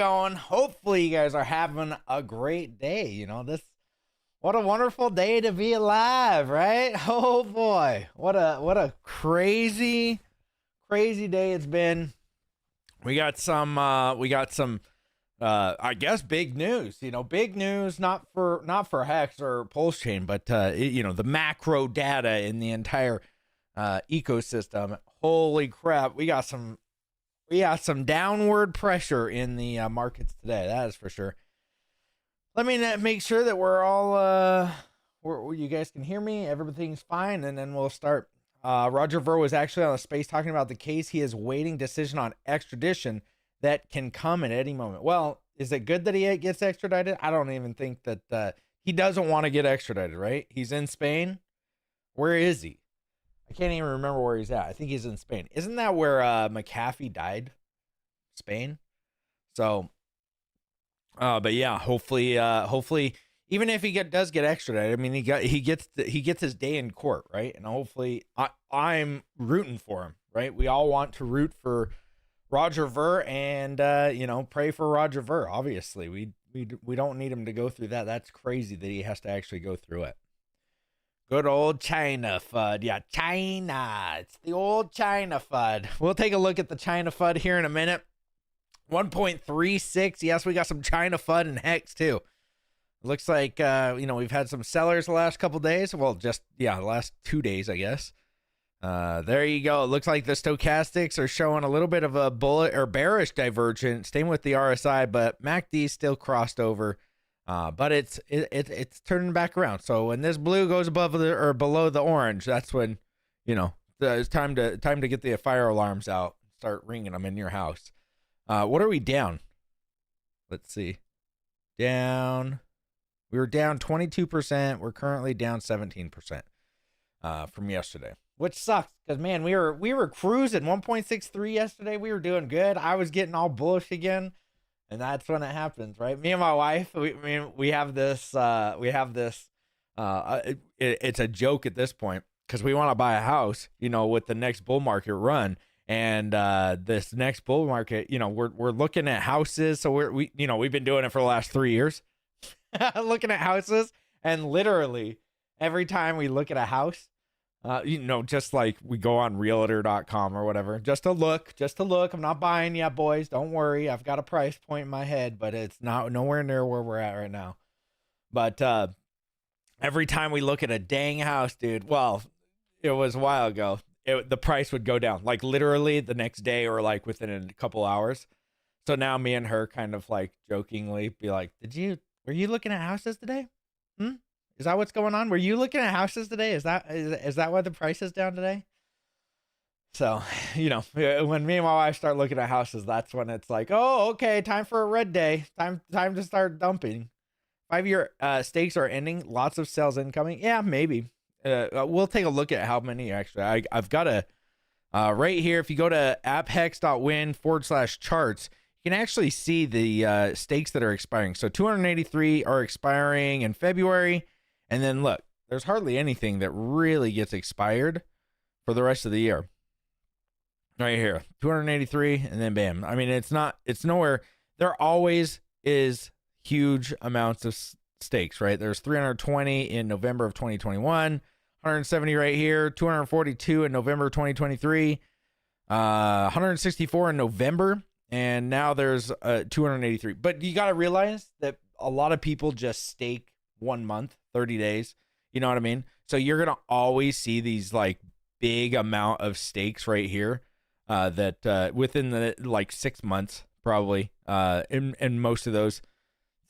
going? Hopefully you guys are having a great day. What a wonderful day to be alive, right? Oh boy. What a crazy day it's been. We got some I guess big news. Big news not for Hex or Pulsechain, but the macro data in the entire ecosystem. Holy crap. We got some downward pressure in the markets today. That is for sure. Let me make sure that we're all you guys can hear me. Everything's fine, and then we'll start. Roger Ver was actually on the space talking about the case he is waiting decision on extradition that can come at any moment. Well, is it good that he gets extradited? I don't even think that he doesn't want to get extradited, right? He's in Spain. Where is he? I can't even remember where he's at. I think he's in Spain. Isn't that where McAfee died? Spain. So, but yeah, hopefully, even if he does get extradited, I mean, he gets his day in court, right? And hopefully, I'm rooting for him, right? We all want to root for Roger Ver and pray for Roger Ver. Obviously, we don't need him to go through that. That's crazy that he has to actually go through it. Good old China FUD. Yeah, China. It's the old China FUD. We'll take a look at the China FUD here in a minute. 1.36. Yes, we got some China FUD and Hex too. Looks like, we've had some sellers the last couple days. Well, the last 2 days, I guess. There you go. It looks like the stochastics are showing a little bit of a bullet or bearish divergence. Staying with the RSI, but MACD still crossed over. But it's turning back around. So when this blue goes above or below the orange, that's when, it's time to get the fire alarms out. Start ringing them in your house. What are we down? Let's see. Down. We were down 22%. We're currently down 17% from yesterday, which sucks because, man, we were cruising 1.63 yesterday. We were doing good. I was getting all bullish again. And that's when it happens, right? Me and my wife, we have this, it's a joke at this point because we want to buy a house, with the next bull market run. And this next bull market, we're looking at houses. So we've been doing it for the last 3 years, looking at houses. And literally every time we look at a house, just like we go on realtor.com or whatever, just to look. I'm not buying yet, boys. Don't worry. I've got a price point in my head, but it's nowhere near where we're at right now. But every time we look at a dang house, dude, well, it was a while ago, the price would go down, like literally the next day or like within a couple hours. So now me and her kind of like jokingly be like, were you looking at houses today? Is that what's going on? Were you looking at houses today? Is that why the price is down today? So, when me and my wife start looking at houses, that's when it's like, oh, okay, time for a red day. Time to start dumping. 5-year stakes are ending. Lots of sales incoming. Yeah, maybe. We'll take a look at how many actually. I've got a right here. If you go to apphex.win/charts, you can actually see the stakes that are expiring. So 283 are expiring in February. And then look, there's hardly anything that really gets expired for the rest of the year. Right here, 283, and then bam. I mean, it's nowhere. There always is huge amounts of stakes, right? There's 320 in November of 2021, 170 right here, 242 in November of 2023, 164 in November, and now there's 283. But you got to realize that a lot of people just stake 1 month, 30 days. You know what I mean? So you're going to always see these like big amount of stakes right here that within the like 6 months, probably in most of those.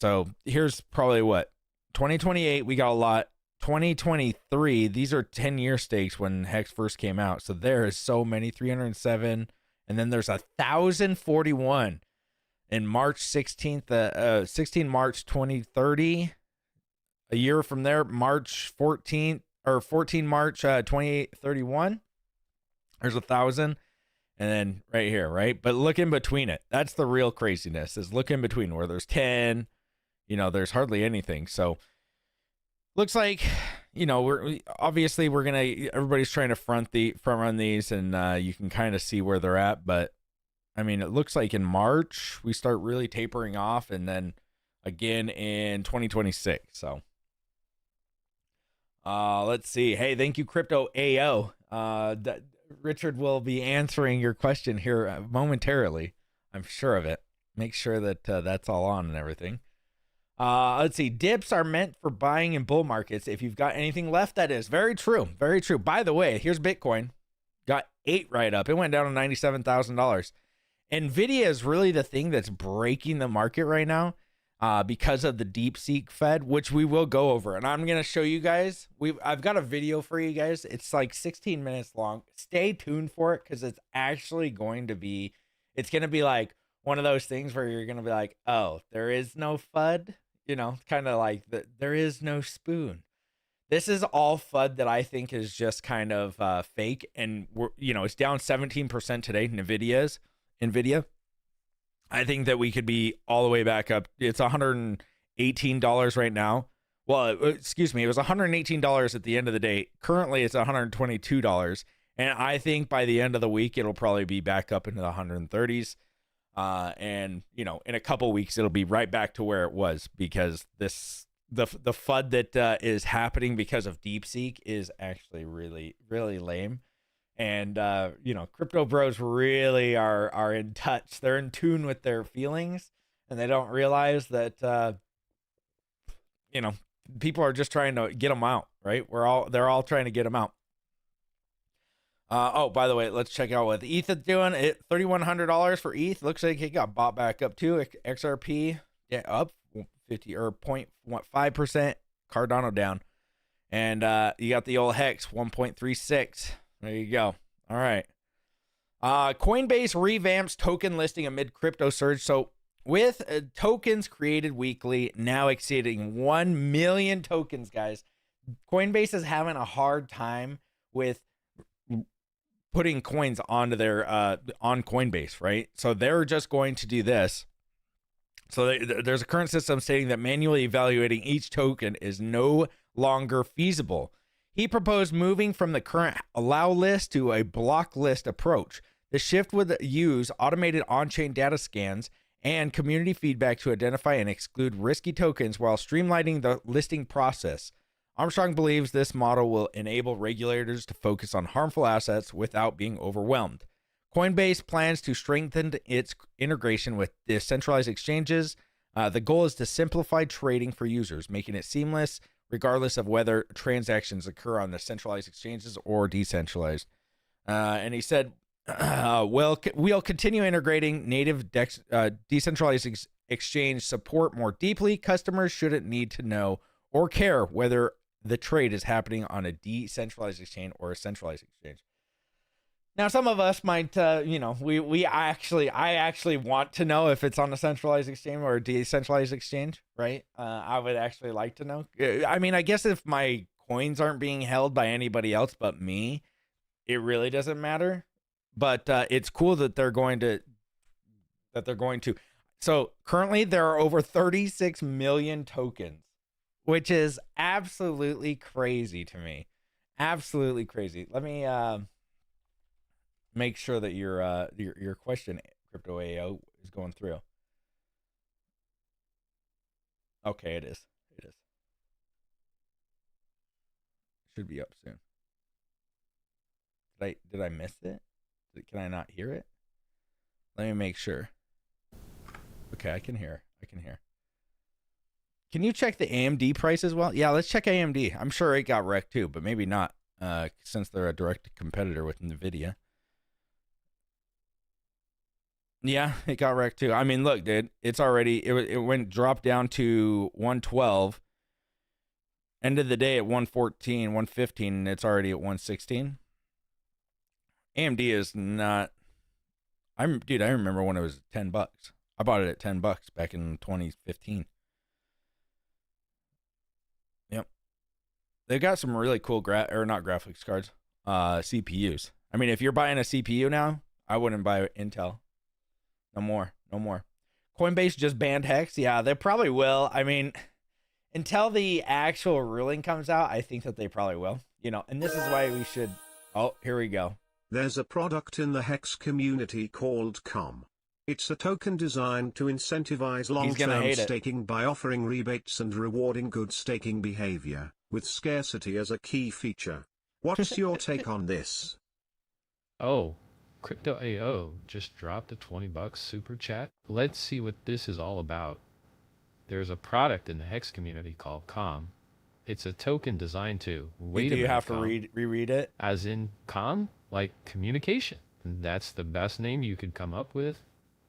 So here's probably what 2028. We got a lot. 2023. These are 10-year stakes when Hex first came out. So there is so many, 307. And then there's 1,041 in March 16th, 16 March 2030. A year from there, March 14th or 14 March 2031. There's 1,000, and then right here, right? But look in between it. That's the real craziness. Is look in between where there's 10. There's hardly anything. So looks like everybody's trying to front run these, and you can kind of see where they're at, but I mean, it looks like in March we start really tapering off, and then again in 2026. So let's see. Hey, thank you, Crypto AO. Richard will be answering your question here momentarily. I'm sure of it. Make sure that that's all on and everything. Let's see. Dips are meant for buying in bull markets. If you've got anything left, that is very true. Very true. By the way, here's Bitcoin. Got 8 right up. It went down to $97,000. Nvidia is really the thing that's breaking the market right now because of the DeepSeek Fed, which we will go over. And I'm going to show you guys. I've got a video for you guys. It's like 16 minutes long. Stay tuned for it because it's actually going to be, it's going to be like one of those things where you're going to be like, oh, there is no FUD. You know, kind of like there is no spoon. This is all FUD that I think is just kind of fake. And it's down 17% today. Nvidia. I think that we could be all the way back up. It's $118 right now. Well, excuse me. It was $118 at the end of the day. Currently, it's $122. And I think by the end of the week, it'll probably be back up into the 130s. And in a couple weeks, it'll be right back to where it was because the FUD that is happening because of DeepSeek is actually really, really lame. And, crypto bros really are in touch. They're in tune with their feelings and they don't realize that, people are just trying to get them out, right? They're all trying to get them out. By the way, let's check out what ETH is doing. $3,100 for ETH. Looks like it got bought back up too. XRP, up 50 or 0.5%. Cardano down. And you got the old Hex, 1.36. There you go. All right. Coinbase revamps token listing amid crypto surge. So with tokens created weekly now exceeding 1 million tokens, guys, Coinbase is having a hard time with putting coins onto their on Coinbase, right? So they're just going to do this. So there's a current system stating that manually evaluating each token is no longer feasible. He proposed moving from the current allow list to a block list approach. The shift would use automated on-chain data scans and community feedback to identify and exclude risky tokens while streamlining the listing process. Armstrong believes this model will enable regulators to focus on harmful assets without being overwhelmed. Coinbase plans to strengthen its integration with decentralized exchanges. The goal is to simplify trading for users, making it seamless regardless of whether transactions occur on the centralized exchanges or decentralized. And he said, we'll continue integrating native decentralized exchange support more deeply. Customers shouldn't need to know or care whether the trade is happening on a decentralized exchange or a centralized exchange. Now, some of us might, I actually want to know if it's on a centralized exchange or a decentralized exchange, right? I would actually like to know. I mean, I guess if my coins aren't being held by anybody else but me, it really doesn't matter. But it's cool that they're going to. So currently, there are over 36 million tokens, which is absolutely crazy to me. Absolutely crazy. Let me make sure that your question, Crypto AO, is going through. Okay, it is. Should be up soon. Did I miss it? Can I not hear it? Let me make sure. Okay, I can hear. Can you check the AMD price as well? Yeah, let's check AMD. I'm sure it got wrecked too, but maybe not, since they're a direct competitor with Nvidia. Yeah, it got wrecked too. I mean, look, dude, it dropped down to 112. End of the day at 114, 115, and it's already at 116. AMD is not. I remember when it was $10. I bought it at $10 back in 2015. Yep. They've got some really cool not graphics cards, CPUs. I mean, if you're buying a CPU now, I wouldn't buy Intel. No more. Coinbase just banned Hex. Yeah, they probably will. I mean, until the actual ruling comes out, I think that they probably will. And this is why we should. Oh, here we go. There's a product in the Hex community called COM. It's a token designed to incentivize long-term staking by offering rebates and rewarding good staking behavior, with scarcity as a key feature. What's your take on this? Oh, Crypto.io just dropped a $20 super chat. Let's see what this is all about. There's a product in the Hex community called COM. It's a token designed to... Wait a minute, you have to reread it? As in COM? Like communication. And that's the best name you could come up with?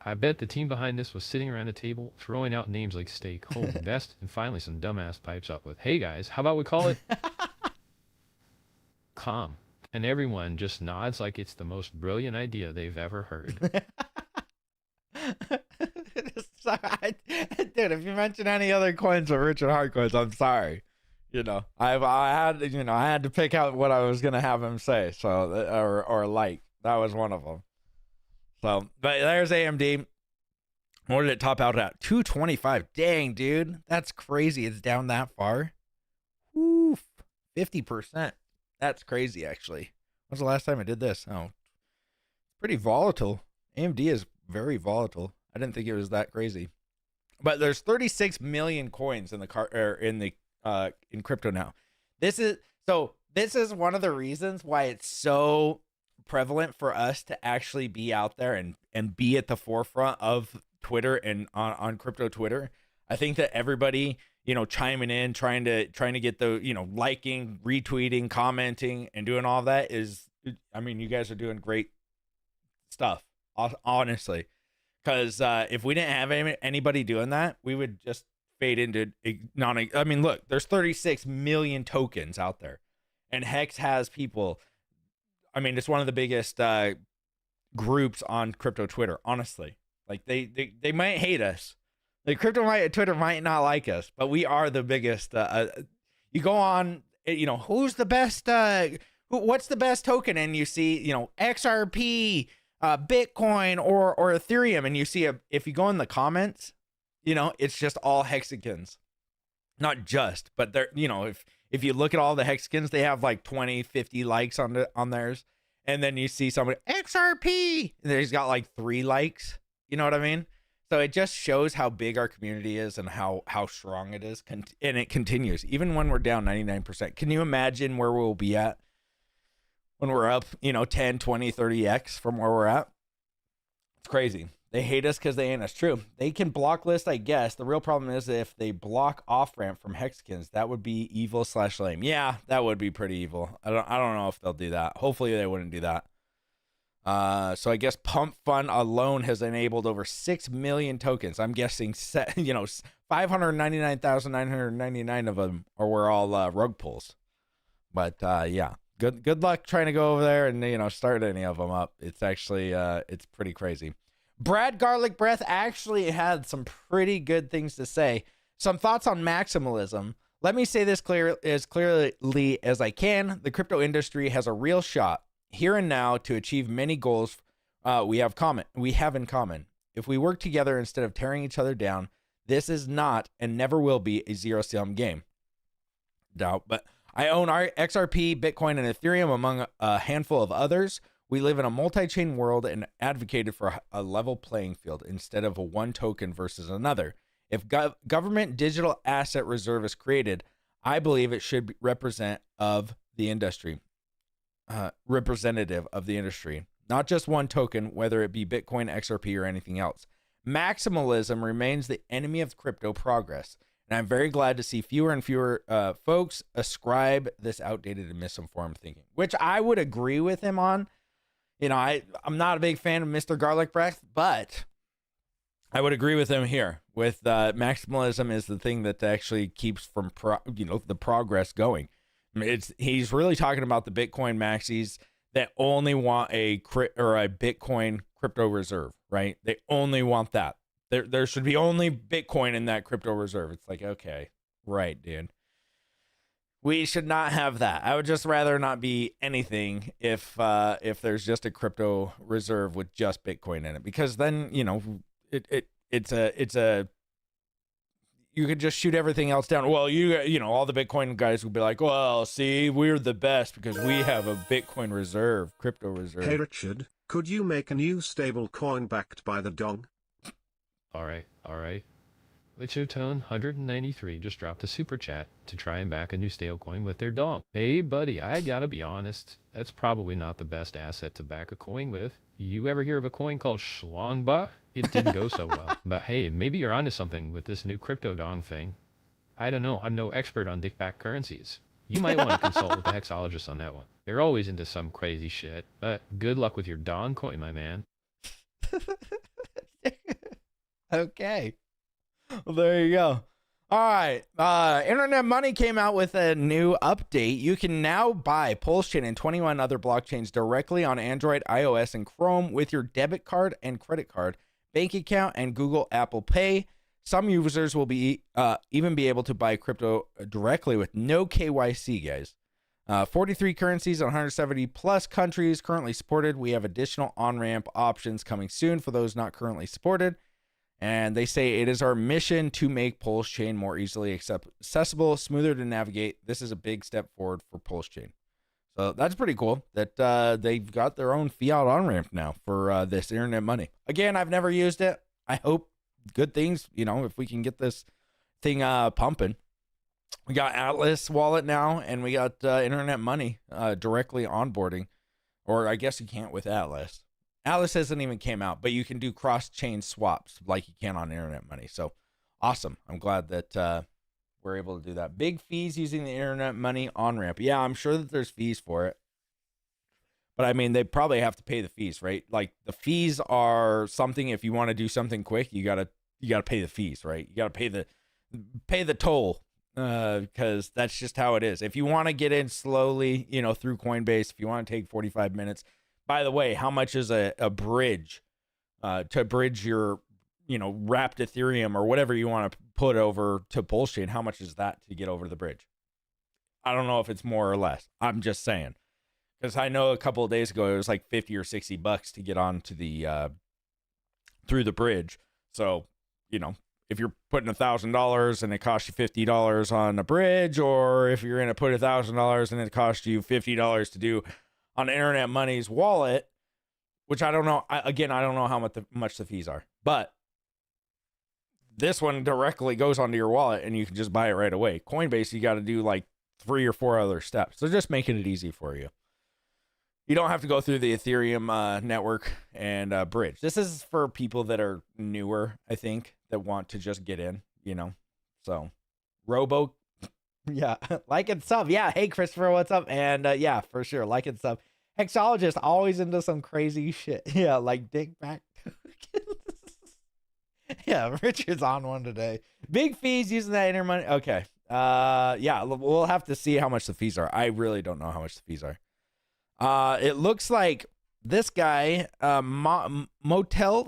I bet the team behind this was sitting around a table, throwing out names like stake, hold, invest, and finally some dumbass pipes up with, hey guys, how about we call it COM? And everyone just nods like it's the most brilliant idea they've ever heard. Dude, if you mention any other coins or Richard Hart coins, I'm sorry. You know, I had to pick out what I was gonna have him say. So or like that was one of them. So, but there's AMD. What did it top out at? 225. Dang, dude, that's crazy. It's down that far. Oof, 50%. That's crazy, actually. When's the last time I did this? Oh, pretty volatile. AMD is very volatile. I didn't think it was that crazy. But there's 36 million coins in the in crypto now. This is one of the reasons why it's so prevalent for us to actually be out there and be at the forefront of Twitter and on crypto Twitter. I think that everybody, you know, chiming in, trying to get the, you know, liking, retweeting, commenting, and doing all that is, I mean, you guys are doing great stuff, honestly. Because if we didn't have anybody doing that, we would just fade into I mean, look, there's 36 million tokens out there, and Hex has people. I mean, it's one of the biggest groups on crypto Twitter. Honestly, like they might hate us. Like Twitter might not like us, but we are the biggest. You go on, you know, who's the best? What's the best token? And you see, you know, XRP. Bitcoin or Ethereum, and you see if you go in the comments, you know, it's just all hexagons. Not just, but they're, you know, if you look at all the hexagons, they have like 20, 50 likes on theirs, and then you see somebody XRP, and he's got like 3 likes. You know what I mean? So it just shows how big our community is and how strong it is, and it continues even when we're down 99%. Can you imagine where we'll be at when we're up, you know, 10, 20, 30x from where we're at? It's crazy. They hate us because they ain't us. True. They can block list, I guess. The real problem is if they block off ramp from hexagons, that would be evil / lame. Yeah, that would be pretty evil. I don't know if they'll do that. Hopefully they wouldn't do that. So I guess Pump Fund alone has enabled over 6 million tokens. I'm guessing, you know, 599,999 of them were all rug pulls. But yeah. Good luck trying to go over there and, you know, start any of them up. It's actually it's pretty crazy. Brad Garlic Breath actually had some pretty good things to say. Some thoughts on maximalism. Let me say this as clearly as I can. The crypto industry has a real shot here and now to achieve many goals we have in common. If we work together instead of tearing each other down, this is not and never will be a zero-sum game. Doubt, but I own XRP, Bitcoin, and Ethereum among a handful of others. We live in a multi-chain world and advocated for a level playing field instead of a one token versus another. If government digital asset reserve is created, I believe it should be representative of the industry, not just one token, whether it be Bitcoin, XRP, or anything else. Maximalism remains the enemy of crypto progress. And I'm very glad to see fewer and fewer folks ascribe this outdated and misinformed thinking, which I would agree with him on. You know, I'm not a big fan of Mr. Garlic Breath, but I would agree with him here. With maximalism is the thing that actually keeps from the progress going. He's really talking about the Bitcoin maxis that only want a Bitcoin crypto reserve, right? They only want that. There should be only Bitcoin in that crypto reserve. It's like, okay, right, dude. We should not have that. I would just rather not be anything if there's just a crypto reserve with just Bitcoin in it, because then, you know, it's a you could just shoot everything else down. Well, you know, all the Bitcoin guys would be like, well, see, we're the best because we have a Bitcoin reserve, crypto reserve. Hey, Richard, could you make a new stable coin backed by the dong? All right. Lichotone 193 just dropped a super chat to try and back a new stablecoin with their dong. Hey, buddy, I gotta be honest. That's probably not the best asset to back a coin with. You ever hear of a coin called Schlongba? It didn't go so well. But hey, maybe you're onto something with this new crypto dong thing. I don't know. I'm no expert on dick-backed currencies. You might want to consult with the hexologist on that one. They're always into some crazy shit. But good luck with your dong coin, my man. Okay. Well, there you go. All right. Internet Money came out with a new update. You can now buy Pulsechain and 21 other blockchains directly on Android, iOS, and Chrome with your debit card and credit card, bank account, and Google Apple Pay. Some users will be even be able to buy crypto directly with no KYC, guys. 43 currencies and 170 plus countries currently supported. We have additional on-ramp options coming soon for those not currently supported. And they say it is our mission to make Pulsechain more easily accessible, smoother to navigate. This is a big step forward for Pulsechain. So that's pretty cool that they've got their own fiat on-ramp now for this Internet Money. Again, I've never used it. I hope good things, you know, if we can get this thing pumping. We got Atlas wallet now, and we got Internet Money directly onboarding. Or I guess you can't with Atlas. Atlas hasn't even came out, but you can do cross-chain swaps like you can on Internet Money. So awesome. I'm glad that we're able to do that. Big fees using the Internet Money on-ramp. Yeah, I'm sure that there's fees for it. But I mean, they probably have to pay the fees, right? Like the fees are something, if you want to do something quick, you gotta pay the fees, right? You gotta pay the toll, because that's just how it is. If you want to get in slowly, you know, through Coinbase, if you want to take 45 minutes. By the way, how much is a bridge to bridge your, you know, wrapped Ethereum or whatever you want to put over to Pulsechain? How much is that to get over the bridge? I don't know if it's more or less. I'm just saying, because I know a couple of days ago it was like $50 or $60 to get onto the through the bridge. So, you know, if you're putting $1,000 and it costs you $50 on a bridge, or if you're going to put $1,000 and it costs you $50 to do on Internet Money's wallet, which I don't know. I don't know how much the fees are, but this one directly goes onto your wallet and you can just buy it right away. Coinbase, you got to do like 3 or 4 other steps. So just making it easy for you. You don't have to go through the Ethereum network and bridge. This is for people that are newer, I think, that want to just get in, you know. So Robo, yeah, like and sub. Yeah, hey Christopher, what's up? And yeah, for sure, like and sub. Hexologist always into some crazy shit. Yeah, like dig back. Yeah, Richard's on one today. Big fees using that Internet Money. Okay. Yeah, we'll have to see how much the fees are. I really don't know how much the fees are. It looks like this guy, Motel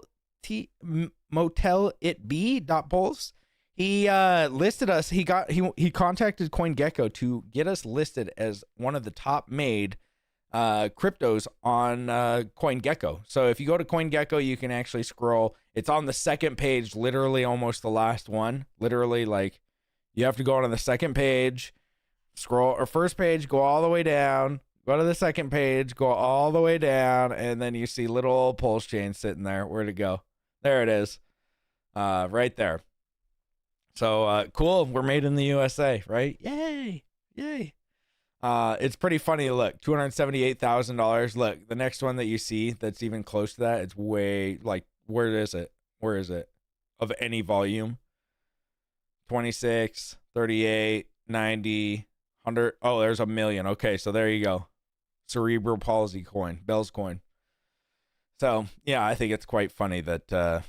It Be Pulse. He listed us. He contacted CoinGecko to get us listed as one of the top made cryptos on CoinGecko. So if you go to CoinGecko, you can actually scroll. It's on the second page, literally almost the last one. Literally, like you have to go on the second page, scroll, or first page, go all the way down, go to the second page, go all the way down, and then you see little old Pulsechain sitting there. Where'd it go? There it is. Right there. So cool. We're made in the USA, right? Yay. Yay. It's pretty funny to look. $278,000. Look, the next one that you see that's even close to that, it's way like, where is it? Where is it? Of any volume? 26, 38, 90, 100. Oh, there's a million. Okay, so there you go. Cerebral palsy coin, Bell's coin. So yeah, I think it's quite funny that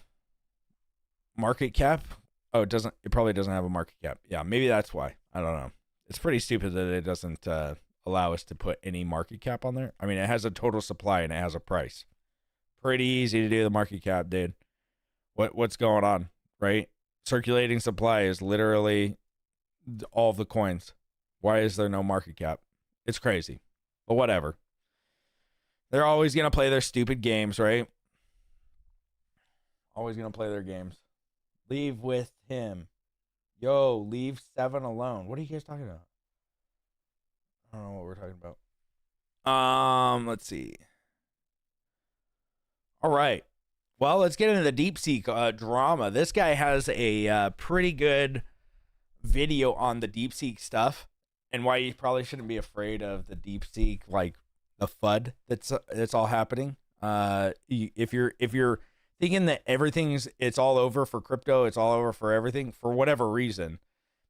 market cap. Oh, it doesn't. It probably doesn't have a market cap. Yeah, maybe that's why. I don't know. It's pretty stupid that it doesn't allow us to put any market cap on there. I mean, it has a total supply and it has a price. Pretty easy to do the market cap, dude. What's going on, right? Circulating supply is literally all of the coins. Why is there no market cap? It's crazy. But whatever. They're always going to play their stupid games, right? Always going to play their games. Leave with him. Yo, leave 7 alone. What are you guys talking about? I don't know what we're talking about. Let's see. All right. Well, let's get into the DeepSeek drama. This guy has a pretty good video on the DeepSeek stuff and why you probably shouldn't be afraid of the DeepSeek, like the FUD that's all happening. If you're thinking that it's all over for crypto, it's all over for everything for whatever reason,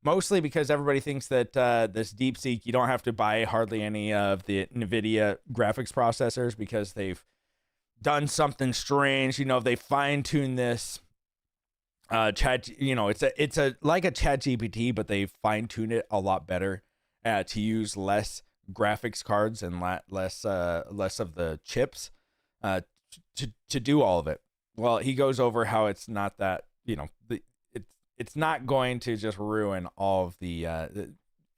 mostly because everybody thinks that this DeepSeek, you don't have to buy hardly any of the Nvidia graphics processors because they've done something strange. They fine-tuned this chat. It's a like a Chat GPT, but they fine-tuned it a lot better to use less graphics cards and less of the chips to do all of it. Well, he goes over how it's not that, it's not going to just ruin all of the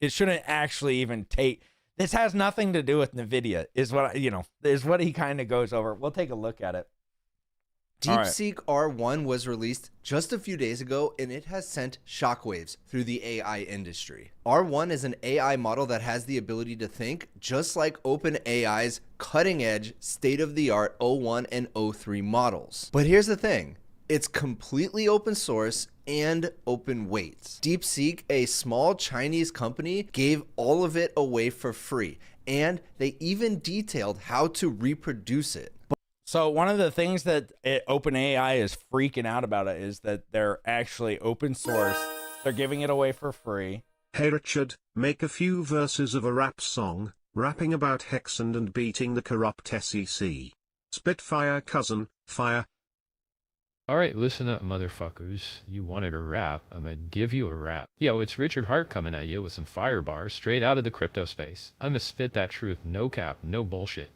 it shouldn't actually even take. This has nothing to do with Nvidia, is what he kind of goes over. We'll take a look at it. DeepSeek R1 was released just a few days ago, and it has sent shockwaves through the AI industry. R1 is an AI model that has the ability to think just like OpenAI's cutting-edge, state-of-the-art O1 and O3 models. But here's the thing. It's completely open source and open weights. DeepSeek, a small Chinese company, gave all of it away for free, and they even detailed how to reproduce it. So one of the things that OpenAI is freaking out about it is that they're actually open source. They're giving it away for free. Hey Richard, make a few verses of a rap song, rapping about Hexand and beating the corrupt SEC. Spitfire cousin, fire. Alright, listen up, motherfuckers. You wanted a rap, I'm gonna give you a rap. Yo, it's Richard Hart coming at you with some fire bars straight out of the crypto space. I'm gonna spit that truth, no cap, no bullshit.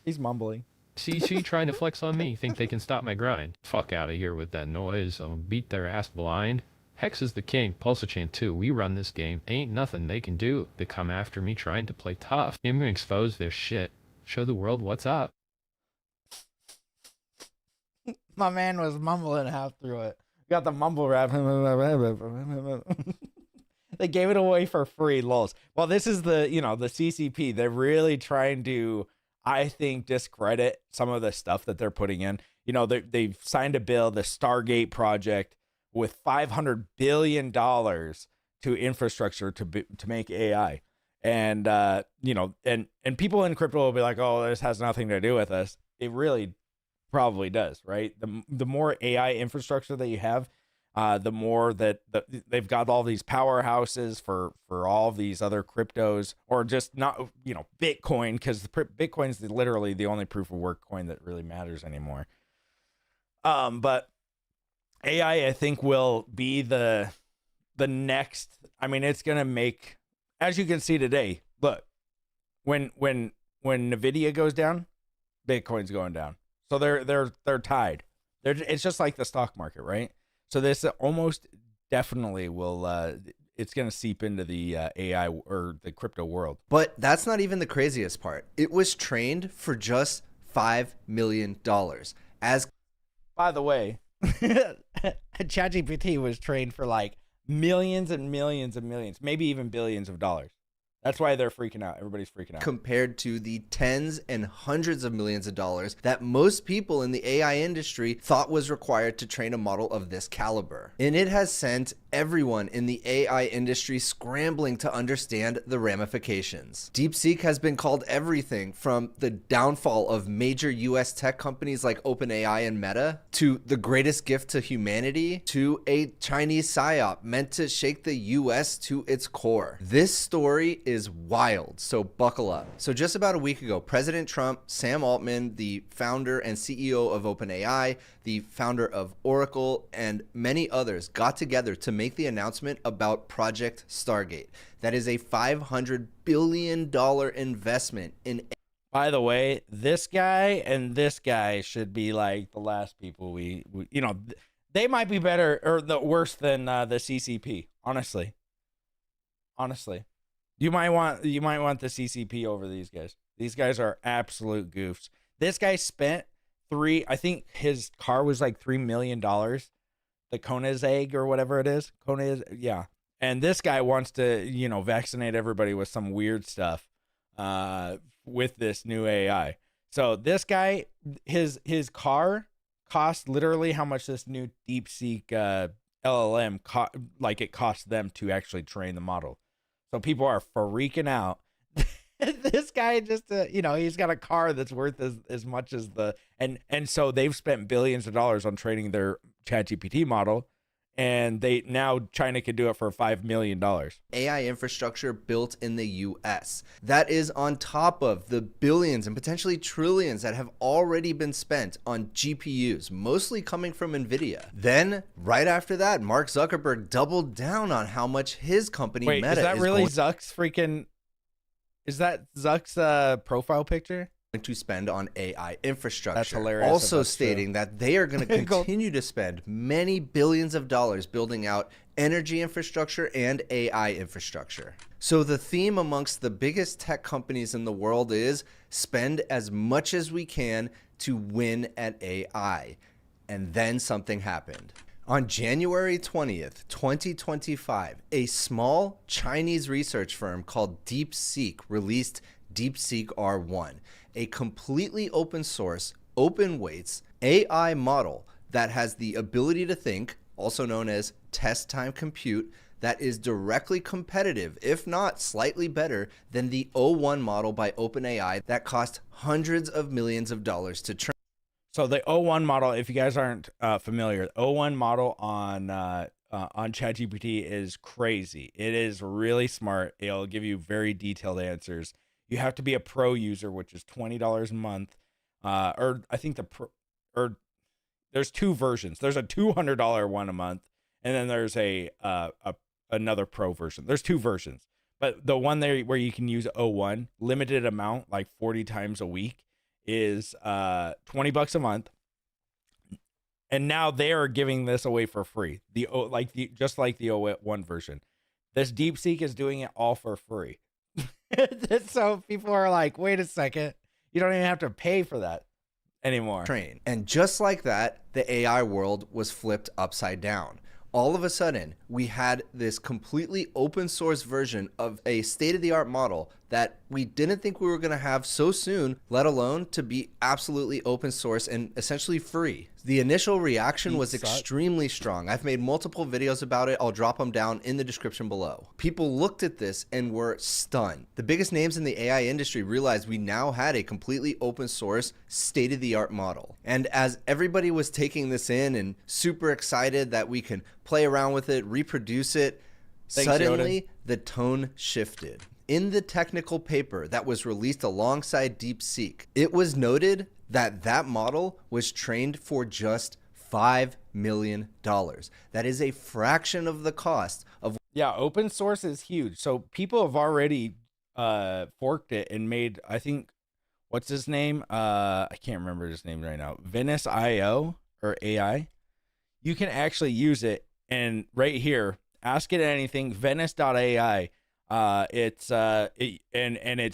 He's mumbling. CC trying to flex on me, think they can stop my grind. Fuck out of here with that noise, I'll beat their ass blind. Hex is the king, Pulsechain too, we run this game, ain't nothing they can do. They come after me trying to play tough. I'm gonna expose their shit, show the world what's up. My man was mumbling half through it. Got the mumble rap. They gave it away for free, lols. Well, this is the CCP. They're really trying to, I think, discredit some of the stuff that they're putting in. They've signed a bill, the Stargate project, with $500 billion to infrastructure to make AI. And, and people in crypto will be like, oh, this has nothing to do with us. It really probably does, right? The more AI infrastructure that you have, the more that they've got all these powerhouses for all these other cryptos, or just not, Bitcoin, because Bitcoin's literally the only proof of work coin that really matters anymore. But AI, I think, will be the next. I mean, it's gonna make, as you can see today. Look, when Nvidia goes down, Bitcoin's going down. So they're tied. It's just like the stock market, right? So this almost definitely will. It's going to seep into the AI or the crypto world. But that's not even the craziest part. It was trained for just $5 million. As by the way, ChatGPT was trained for like millions and millions and millions, maybe even billions of dollars. That's why they're freaking out. Everybody's freaking out. Compared to the tens and hundreds of millions of dollars that most people in the AI industry thought was required to train a model of this caliber. And it has sent everyone in the AI industry scrambling to understand the ramifications. DeepSeek has been called everything from the downfall of major US tech companies like OpenAI and Meta, to the greatest gift to humanity, to a Chinese psyop meant to shake the US to its core. This story is wild, so buckle up. So just about a week ago, President Trump, Sam Altman, the founder and CEO of OpenAI, the founder of Oracle, and many others got together to make the announcement about Project Stargate. That is a $500 billion investment in. By the way, this guy and this guy should be like the last people we they might be better or worse than the CCP. Honestly. You might want the CCP over these guys. These guys are absolute goofs. This guy spent I think his car was like $3 million the Kona's egg or whatever it is. Yeah. And this guy wants to, vaccinate everybody with some weird stuff with this new AI. So this guy, his car cost literally how much this new DeepSeek LLM it costs them to actually train the model. So people are freaking out. This guy just, he's got a car that's worth as much as and so they've spent billions of dollars on training their Chat GPT model. And China could do it for $5 million. AI infrastructure built in the US. That is on top of the billions and potentially trillions that have already been spent on GPUs, mostly coming from Nvidia. Then, right after that, Mark Zuckerberg doubled down on how much his company Meta is that really Zuck's freaking... Is that Zuck's profile picture? To spend on AI infrastructure. That's hilarious. Also stating that they are going to continue to spend many billions of dollars building out energy infrastructure and AI infrastructure. So the theme amongst the biggest tech companies in the world is spend as much as we can to win at AI. And then something happened. On January 20th, 2025, a small Chinese research firm called DeepSeek released DeepSeek R1, a completely open source, open weights AI model that has the ability to think, also known as test time compute, that is directly competitive, if not slightly better, than the O1 model by OpenAI that cost hundreds of millions of dollars to train. So the O1 model, if you guys aren't familiar, the O1 model on ChatGPT is crazy. It is really smart. It'll give you very detailed answers. You have to be a pro user, which is $20 a month. Or I think there's two versions. There's a $200 one a month, and then there's another pro version. There's two versions, but the one there where you can use O1 limited amount, like 40 times a week, is $20 a month. And now they are giving this away for free. Just like the O1 version. This DeepSeek is doing it all for free. So people are like, wait a second, you don't even have to pay for that anymore. Train. And just like that, the AI world was flipped upside down. All of a sudden, we had this completely open source version of a state-of-the-art model that we didn't think we were going to have so soon, let alone to be absolutely open source and essentially free. The initial reaction was extremely strong. I've made multiple videos about it. I'll drop them down in the description below. People looked at this and were stunned. The biggest names in the AI industry realized we now had a completely open source, state-of-the-art model. And as everybody was taking this in and super excited that we can play around with it, reproduce it, suddenly the tone shifted. In the technical paper that was released alongside DeepSeek, it was noted that that model was trained for just $5 million. That is a fraction of the cost of... Yeah, open source is huge. So people have already forked it and made, I think, what's his name? I can't remember his name right now. Venice.io or AI. You can actually use it, and right here, ask it anything, Venice.ai. It's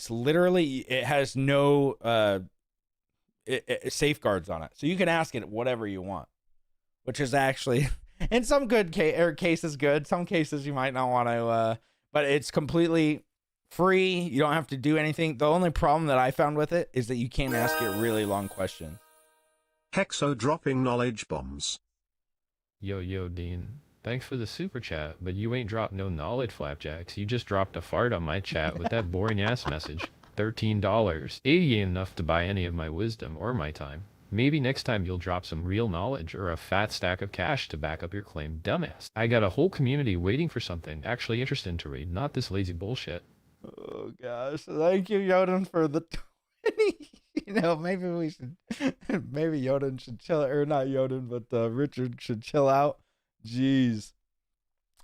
literally, it has no safeguards on it, so you can ask it whatever you want, which is actually in some good cases good. Some cases you might not want to, but it's completely free. You don't have to do anything. The only problem that I found with it is that you can't ask it really long questions. Hexo dropping knowledge bombs. Yo, Dean. Thanks for the super chat, but you ain't dropped no knowledge flapjacks. You just dropped a fart on my chat with that boring ass message. $13. It ain't enough to buy any of my wisdom or my time. Maybe next time you'll drop some real knowledge or a fat stack of cash to back up your claim, dumbass. I got a whole community waiting for something actually interesting to read, not this lazy bullshit. Oh gosh, thank you, Yoden, for the 20. Maybe we should, maybe Yoden should chill, or not Yoden, but Richard should chill out. Jeez.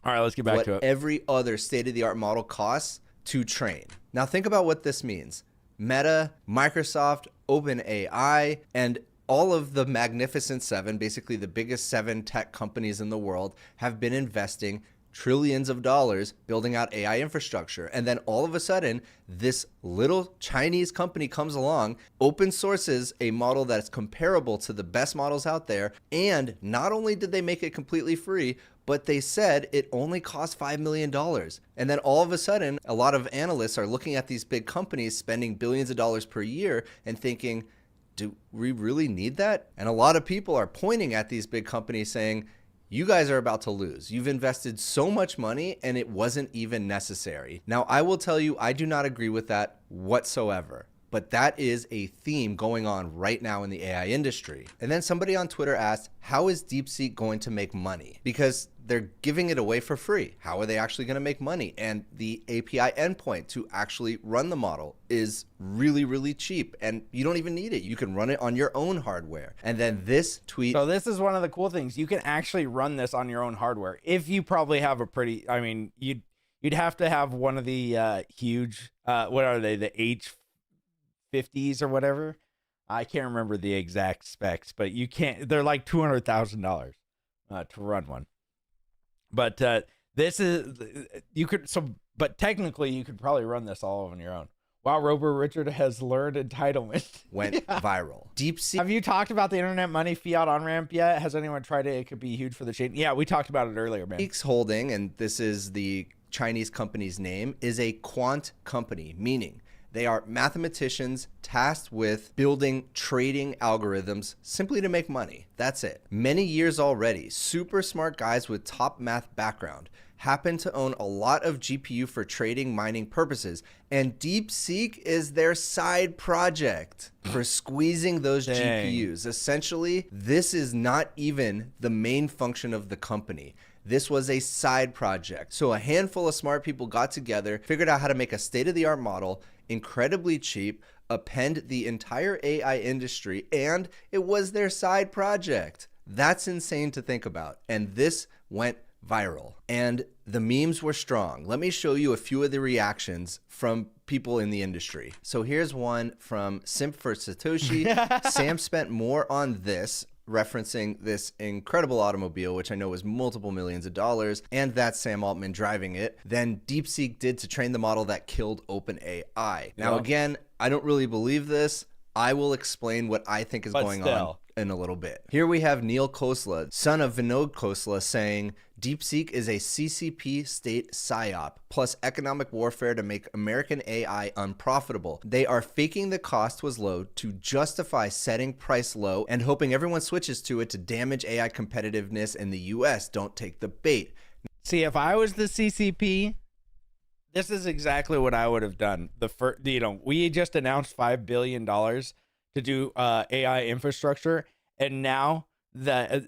All right, let's get back to it. Every other state-of-the-art model costs to train. Now think about what this means. Meta, Microsoft, OpenAI, and all of the Magnificent Seven, basically the biggest 7 tech companies in the world, have been investing trillions of dollars building out AI infrastructure. And then all of a sudden, this little Chinese company comes along, open sources a model that's comparable to the best models out there. And not only did they make it completely free, but they said it only cost $5 million. And then all of a sudden, a lot of analysts are looking at these big companies spending billions of dollars per year and thinking, do we really need that? And a lot of people are pointing at these big companies saying, you guys are about to lose. You've invested so much money and it wasn't even necessary. Now, I will tell you, I do not agree with that whatsoever. But that is a theme going on right now in the AI industry. And then somebody on Twitter asked, how is DeepSeek going to make money? Because they're giving it away for free. How are they actually going to make money? And the API endpoint to actually run the model is really, really cheap. And you don't even need it. You can run it on your own hardware. And then this tweet. So this is one of the cool things. You can actually run this on your own hardware. If you probably have a pretty, I mean, you'd have to have one of the huge, what are they, the H50s or whatever. I can't remember the exact specs, but you can't, they're like $200,000 to run one. But this is, you could, so, but technically you could probably run this all on your own. Wow, Rover Richard has learned entitlement. Went viral. DeepSeek. Have you talked about the internet money fiat on-ramp yet? Has anyone tried it? It could be huge for the chain. Yeah, we talked about it earlier, man. DeepSeek's holding, and this is the Chinese company's name, is a quant company, meaning they are mathematicians tasked with building trading algorithms simply to make money. That's it. Many years already, super smart guys with top math background happen to own a lot of GPU for trading mining purposes, and DeepSeek is their side project for squeezing those GPUs. Essentially, this is not even the main function of the company. This was a side project. So a handful of smart people got together, figured out how to make a state-of-the-art model, incredibly cheap, append the entire AI industry, and it was their side project. That's insane to think about. And this went viral. And the memes were strong. Let me show you a few of the reactions from people in the industry. So here's one from Simp for Satoshi. Sam spent more on this, referencing this incredible automobile, which I know was multiple millions of dollars, and that's Sam Altman driving it, than DeepSeek did to train the model that killed OpenAI. Now, again, I don't really believe this. I will explain what I think is going on in a little bit. Here we have Neil Khosla, son of Vinod Khosla, saying DeepSeek is a CCP state psyop plus economic warfare to make American AI unprofitable. They are faking the cost was low to justify setting price low and hoping everyone switches to it to damage AI competitiveness in the US. Don't take the bait. See, if I was the CCP, this is exactly what I would have done. We just announced $5 billion to do AI infrastructure, and now that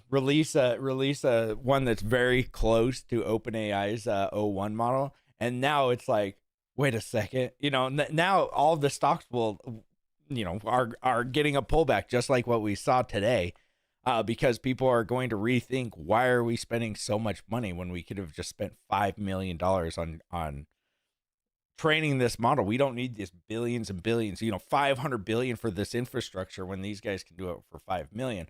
release a one that's very close to OpenAI's O1 model, and now it's like, wait a second, now all the stocks will, are getting a pullback, just like what we saw today. Because people are going to rethink, why are we spending so much money when we could have just spent $5 million on training this model? We don't need this billions and billions, $500 billion for this infrastructure when these guys can do it for $5 million.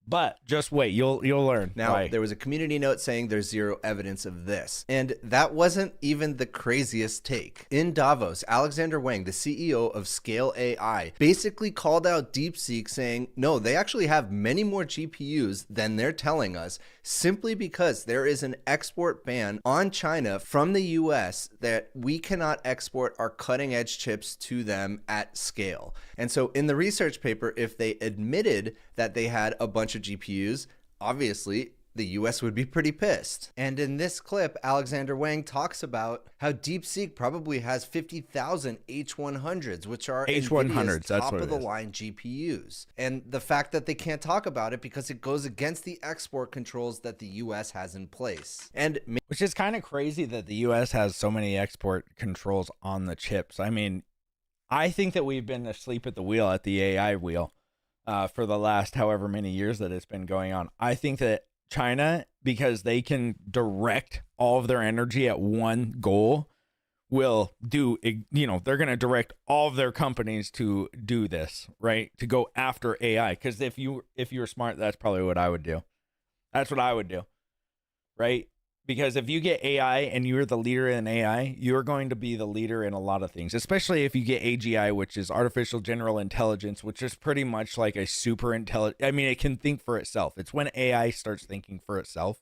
But just wait, you'll learn. Now, there was a community note saying there's zero evidence of this. And that wasn't even the craziest take. In Davos, Alexander Wang, the CEO of Scale AI, basically called out DeepSeek saying, no, they actually have many more GPUs than they're telling us, simply because there is an export ban on China from the US that we cannot export our cutting edge chips to them at scale. And so in the research paper, if they admitted that they had a bunch of GPUs, obviously the US would be pretty pissed. And in this clip, Alexander Wang talks about how DeepSeek probably has 50,000 H100s, which are Nvidia's top of the line GPUs. And the fact that they can't talk about it because it goes against the export controls that the US has in place. And which is kind of crazy that the US has so many export controls on the chips. I mean, I think that we've been asleep at the wheel, at the AI wheel, for the last however many years that it's been going on. I think that China, because they can direct all of their energy at one goal, will do, they're going to direct all of their companies to do this, right? To go after AI. Because if you're smart, that's probably what I would do. That's what I would do, right? Because if you get AI and you're the leader in AI, you're going to be the leader in a lot of things, especially if you get AGI, which is artificial general intelligence, which is pretty much like a super intelligent. I mean, it can think for itself. It's when AI starts thinking for itself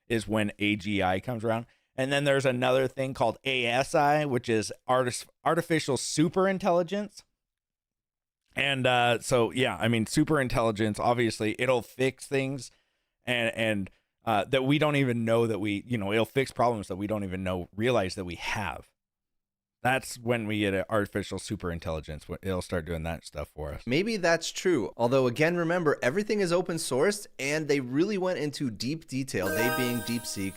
is when AGI comes around. And then there's another thing called ASI, which is artificial super intelligence. And so, yeah, I mean, super intelligence, obviously, it'll fix things and that we don't even know that it'll fix problems that we don't even realize that we have. That's when we get an artificial super intelligence. It'll start doing that stuff for us. Maybe that's true. Although, again, remember, everything is open sourced, and they really went into deep detail, they being DeepSeek.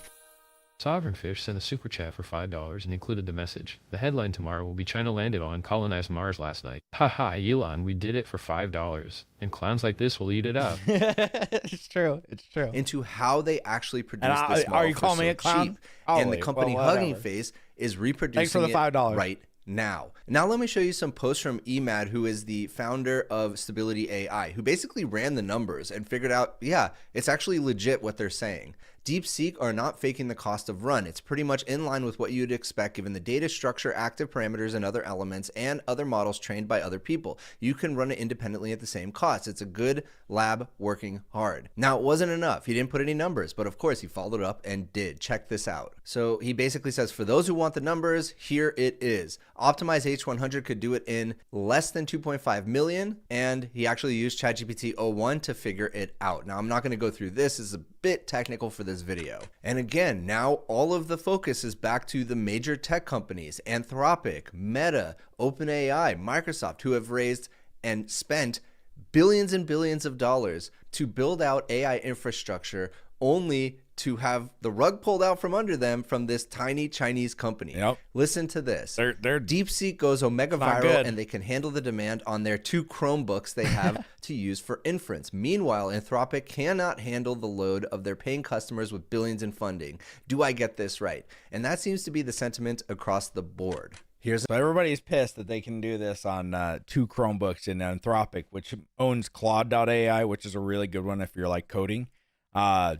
Sovereignfish sent a super chat for $5 and included the message. The headline tomorrow will be China landed on and colonized Mars last night. Haha, Elon, we did it for $5. And clowns like this will eat it up. It's true. It's true. Into how they actually produce this model are you calling me a clown? cheap. And the company Hugging Face is reproducing Thanks for the $5. right now. Now let me show you some posts from Emad, who is the founder of Stability AI, who basically ran the numbers and figured out, yeah, it's actually legit what they're saying. DeepSeek are not faking the cost of run. It's pretty much in line with what you'd expect given the data structure, active parameters, and other elements, and other models trained by other people. You can run it independently at the same cost. It's a good lab working hard. Now, it wasn't enough. He didn't put any numbers, but of course he followed up and did. Check this out. So he basically says, for those who want the numbers, here it is. Optimize H100 could do it in less than 2.5 million, and he actually used ChatGPT 01 to figure it out. Now, I'm not going to go through this. This is a bit technical for this video. And again, now all of the focus is back to the major tech companies, Anthropic, Meta, OpenAI, Microsoft, who have raised and spent billions and billions of dollars to build out AI infrastructure, only to have the rug pulled out from under them from this tiny Chinese company. Yep. Listen to this. They're DeepSeek goes omega not viral, good. and they can handle the demand on their 2 Chromebooks they have to use for inference. Meanwhile, Anthropic cannot handle the load of their paying customers with billions in funding. Do I get this right? And that seems to be the sentiment across the board. So everybody's pissed that they can do this on 2 Chromebooks in Anthropic, which owns Claude.ai, which is a really good one if you're like coding. They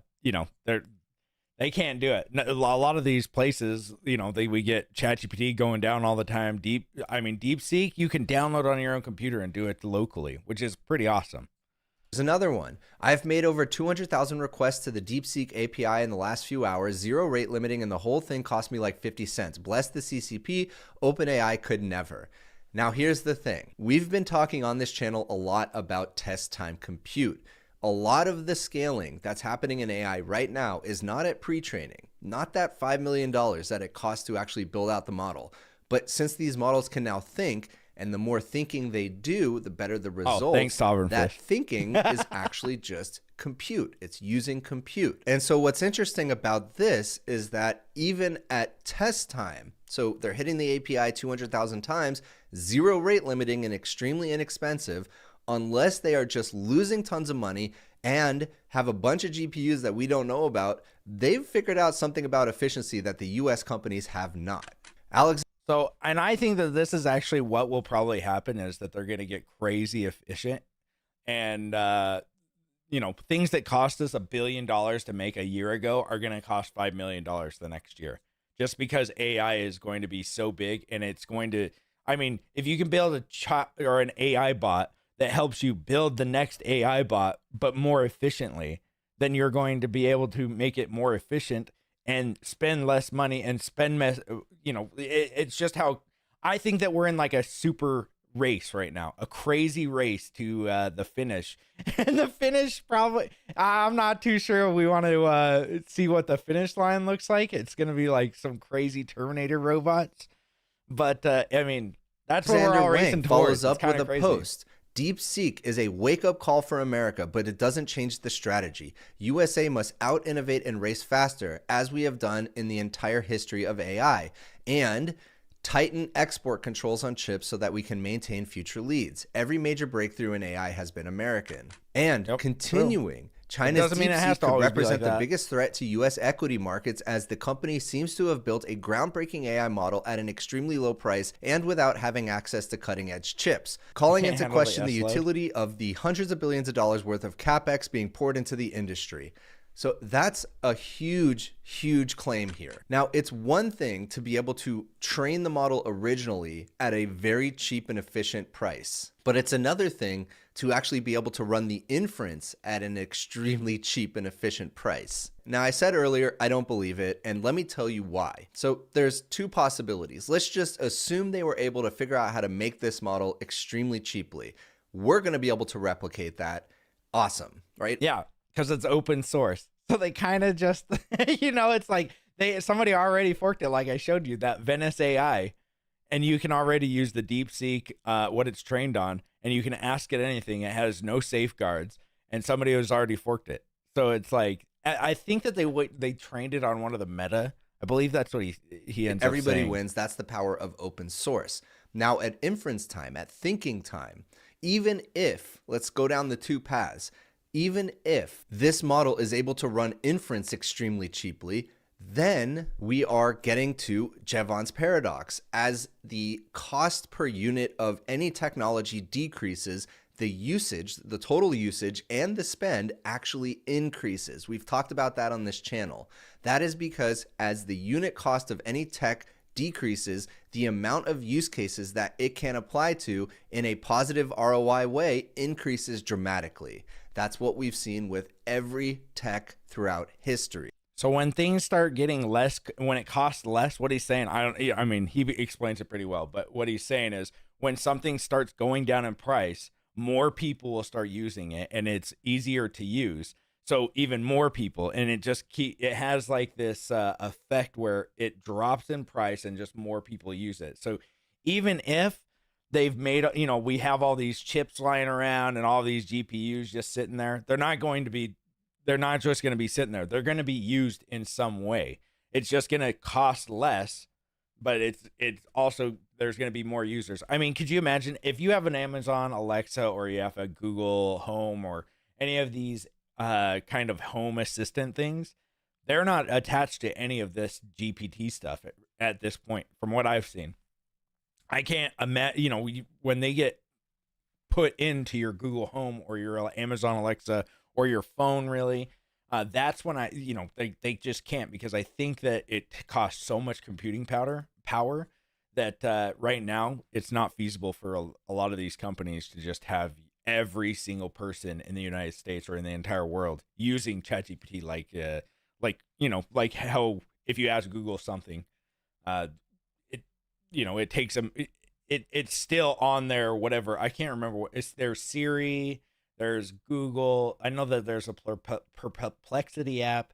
can't do it. A lot of these places, we get ChatGPT going down all the time. DeepSeek, you can download on your own computer and do it locally, which is pretty awesome. There's another one. I've made over 200,000 requests to the DeepSeek API in the last few hours, 0 rate limiting, and the whole thing cost me like 50 cents. Bless the CCP, OpenAI could never. Now here's the thing. We've been talking on this channel a lot about test time compute. A lot of the scaling that's happening in AI right now is not at pre-training, not that $5 million that it costs to actually build out the model. But since these models can now think, and the more thinking they do, the better the result. Thanks, Sovereignfish. That thinking is actually just compute. It's using compute. And so what's interesting about this is that even at test time, so they're hitting the API 200,000 times, 0 rate limiting and extremely inexpensive, unless they are just losing tons of money and have a bunch of GPUs that we don't know about, they've figured out something about efficiency that the US companies have not. So, and I think that this is actually what will probably happen is that they're going to get crazy efficient. And, things that cost us $1 billion to make a year ago are going to cost $5 million the next year. Just because AI is going to be so big and it's going to, if you can build a chat or an AI bot that helps you build the next AI bot, but more efficiently, then you're going to be able to make it more efficient and spend less money and it's just how I think that we're in like a super race right now, a crazy race to the finish. And the finish probably, I'm not too sure we want to see what the finish line looks like. It's going to be like some crazy Terminator robots. But that's what we're all racing towards. Follows up with a post. DeepSeek is a wake-up call for America, but it doesn't change the strategy. USA must out-innovate and race faster, as we have done in the entire history of AI, and tighten export controls on chips so that we can maintain future leads. Every major breakthrough in AI has been American. And continuing, China's DeepSeek could represent the biggest threat to U.S. equity markets, as the company seems to have built a groundbreaking AI model at an extremely low price and without having access to cutting-edge chips, calling into question the utility of the hundreds of billions of dollars worth of CapEx being poured into the industry. So that's a huge, huge claim here. Now, it's one thing to be able to train the model originally at a very cheap and efficient price, but it's another thing to actually be able to run the inference at an extremely cheap and efficient price. Now, I said earlier, I don't believe it, and let me tell you why. So there's two possibilities. Let's just assume they were able to figure out how to make this model extremely cheaply. We're going to be able to replicate that. Awesome, right? Yeah, because it's open source. So they kind of just, it's like somebody already forked it, like I showed you, that Venice AI, and you can already use the DeepSeek, what it's trained on, and you can ask it anything. It has no safeguards, and somebody has already forked it. So it's like, I think that they trained it on one of the Meta. I believe that's what he ends up saying. Everybody wins. That's the power of open source. Now, at inference time, at thinking time, even if, let's go down the two paths, even if this model is able to run inference extremely cheaply, then we are getting to Jevons paradox. As the cost per unit of any technology decreases, the usage, the total usage, and the spend actually increases. We've talked about that on this channel. That is because as the unit cost of any tech decreases, the amount of use cases that it can apply to in a positive ROI way increases dramatically. That's what we've seen with every tech throughout history. So when things start getting less, when it costs less, what he's saying, I mean, he explains it pretty well, but what he's saying is when something starts going down in price, more people will start using it and it's easier to use. So even more people, and it has like this effect where it drops in price and just more people use it. So even if they've made, we have all these chips lying around and all these GPUs just sitting there, they're not just going to be sitting there. They're going to be used in some way. It's just going to cost less, but it's also, there's going to be more users. I mean, could you imagine if you have an Amazon Alexa or you have a Google Home or any of these kind of home assistant things, they're not attached to any of this GPT stuff at this point, from what I've seen. I can't imagine, when they get put into your Google Home or your Amazon Alexa or your phone, really, that's when they just can't, because I think that it costs so much computing power that right now it's not feasible for a lot of these companies to just have every single person in the United States or in the entire world using ChatGPT, like how if you ask Google something, it takes them. It's still on there. Whatever, I can't remember what it's. There's Siri. There's Google. I know that there's a Perplexity app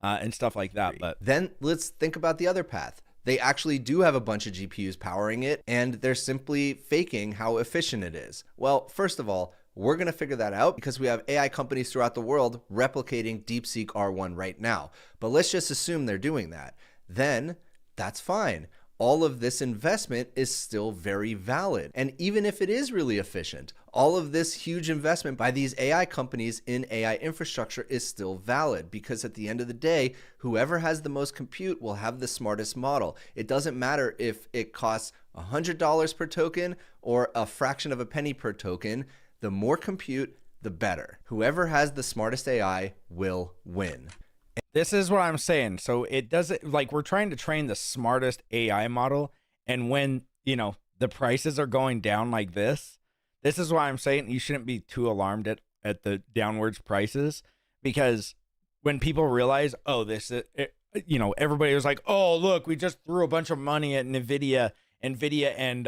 and stuff like that. But then let's think about the other path. They actually do have a bunch of GPUs powering it, and they're simply faking how efficient it is. Well, first of all, we're going to figure that out because we have AI companies throughout the world replicating DeepSeek R1 right now. But let's just assume they're doing that. Then that's fine. All of this investment is still very valid. And even if it is really efficient, all of this huge investment by these AI companies in AI infrastructure is still valid, because at the end of the day, whoever has the most compute will have the smartest model. It doesn't matter if it costs $100 per token or a fraction of a penny per token. The more compute, the better. Whoever has the smartest AI will win. This is what I'm saying. So it doesn't, like, we're trying to train the smartest AI model, and when the prices are going down like this is why I'm saying you shouldn't be too alarmed at the downwards prices, because when people realize, everybody was like, oh look, we just threw a bunch of money at Nvidia, and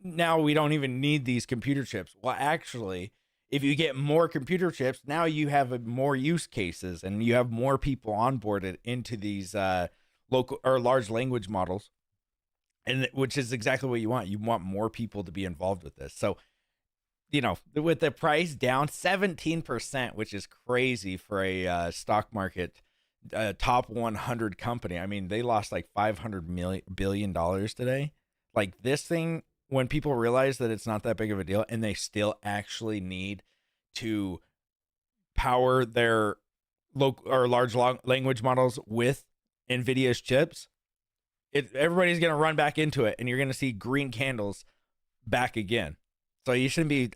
now we don't even need these computer chips. Well, actually, if you get more computer chips, now you have more use cases and you have more people onboarded into these local or large language models, and which is exactly what you want. You want more people to be involved with this. So, with the price down 17%, which is crazy for a stock market top 100 company. I mean, they lost like $500 billion today. Like, this thing, when people realize that it's not that big of a deal and they still actually need to power their local or large language models with Nvidia's chips, everybody's going to run back into it, and you're going to see green candles back again. So you shouldn't be,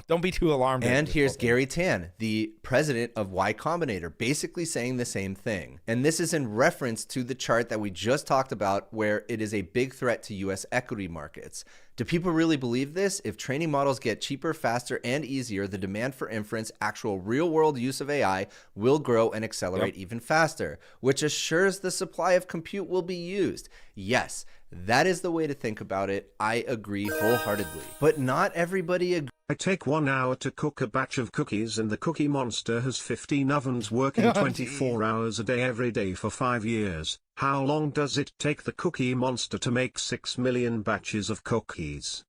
don't be too alarmed. And here's Gary Tan, the president of Y Combinator, basically saying the same thing. And this is in reference to the chart that we just talked about, where it is a big threat to US equity markets. Do people really believe this? If training models get cheaper, faster, and easier, the demand for inference, actual real-world use of AI, will grow and accelerate even faster, which assures the supply of compute will be used. Yes, that is the way to think about it. I agree wholeheartedly. But not everybody agrees. I take 1 hour to cook a batch of cookies, and the Cookie Monster has 15 ovens working 24 hours a day every day for 5 years. How long does it take the Cookie Monster to make 6 million batches of cookies?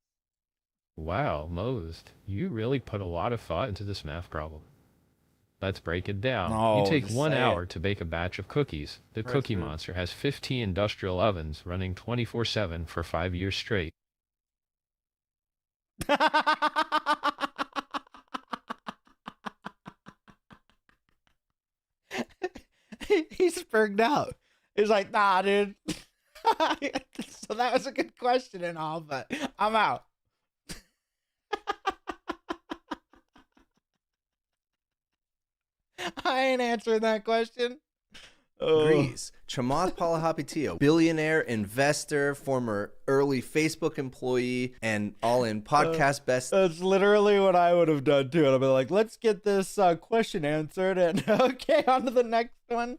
Wow, Mose, you really put a lot of thought into this math problem. Let's break it down. No, you take just 1 say hour it. to bake a batch of cookies. The Cookie Monster has 15 industrial ovens running 24/7 for 5 years straight. He's spurred out. He's like, nah, dude. So that was a good question and all, but I'm out. I ain't answering that question. Agrees. Chamath Palihapitiya, billionaire, investor, former early Facebook employee, and all-in podcast best. That's literally what I would have done too. And I'd be like, let's get this question answered, and okay, on to the next one.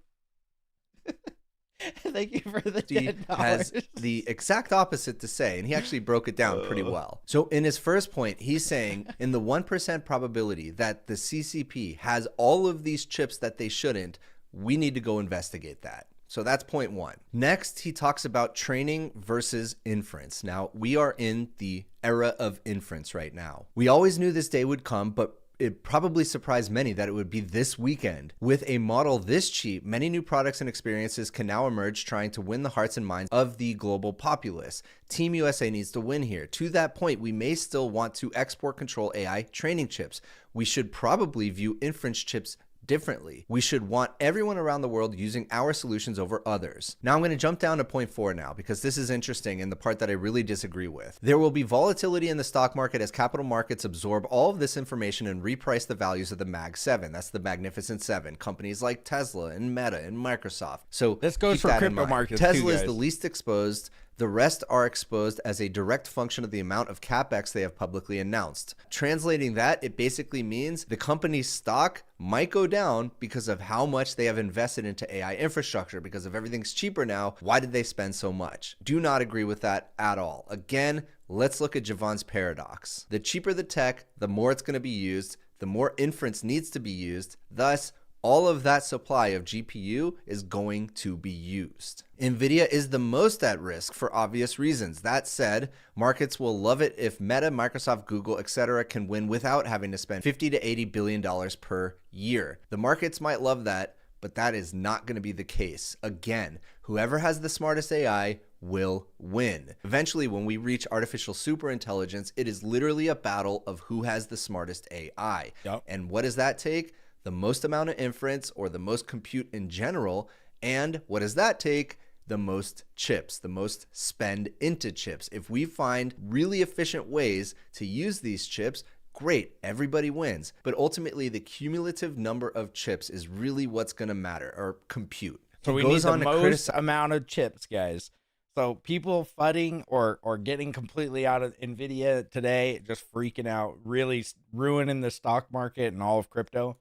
Thank you for the He $10. has the exact opposite to say, and he actually broke it down pretty well. So in his first point, he's saying in the 1% probability that the CCP has all of these chips that they shouldn't, we need to go investigate that. So that's point one. Next, he talks about training versus inference. Now, we are in the era of inference right now. We always knew this day would come, but it probably surprised many that it would be this weekend. With a model this cheap, many new products and experiences can now emerge trying to win the hearts and minds of the global populace. Team USA needs to win here. To that point, we may still want to export control AI training chips. We should probably view inference chips differently. We should want everyone around the world using our solutions over others. Now I'm going to jump down to point 4 now, because this is interesting and the part that I really disagree with. There will be volatility in the stock market as capital markets absorb all of this information and reprice the values of the Mag 7. That's the Magnificent 7. Companies like Tesla and Meta and Microsoft. So this goes keep for that in crypto mind. markets Tesla too, is guys. the least exposed. The rest are exposed as a direct function of the amount of capex they have publicly announced. Translating that, it basically means the company's stock might go down because of how much they have invested into AI infrastructure. Because if everything's cheaper now, why did they spend so much? Do not agree with that at all. Again, let's look at Javon's paradox. The cheaper the tech, the more it's going to be used, the more inference needs to be used. Thus, all of that supply of GPU is going to be used. Nvidia is the most at risk for obvious reasons. That said, markets will love it if Meta, Microsoft, Google, etc. can win without having to spend $50 to $80 billion per year. The markets might love that, but that is not going to be the case. Again, whoever has the smartest AI will win. Eventually, when we reach artificial superintelligence, it is literally a battle of who has the smartest AI. Yep. And what does that take? The most amount of inference, or the most compute in general. And what does that take? The most chips, the most spend into chips. If we find really efficient ways to use these chips, great, everybody wins. But ultimately, the cumulative number of chips is really what's going to matter, or compute. So we need the most amount of chips, guys. So people fudding or getting completely out of Nvidia today, just freaking out, really ruining the stock market and all of crypto.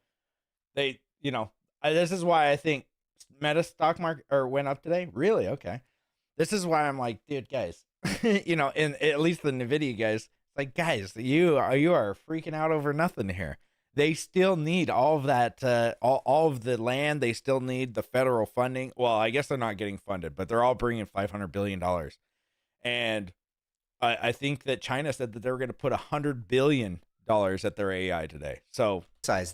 They, this is why I think Meta stock market went up today. Really? Okay. This is why I'm like, dude, guys, and at least the Nvidia guys, like, guys, you are freaking out over nothing here. They still need all of that, all of the land. They still need the federal funding. Well, I guess they're not getting funded, but they're all bringing $500 billion. And I think that China said that they were going to put $100 billion at their AI today. So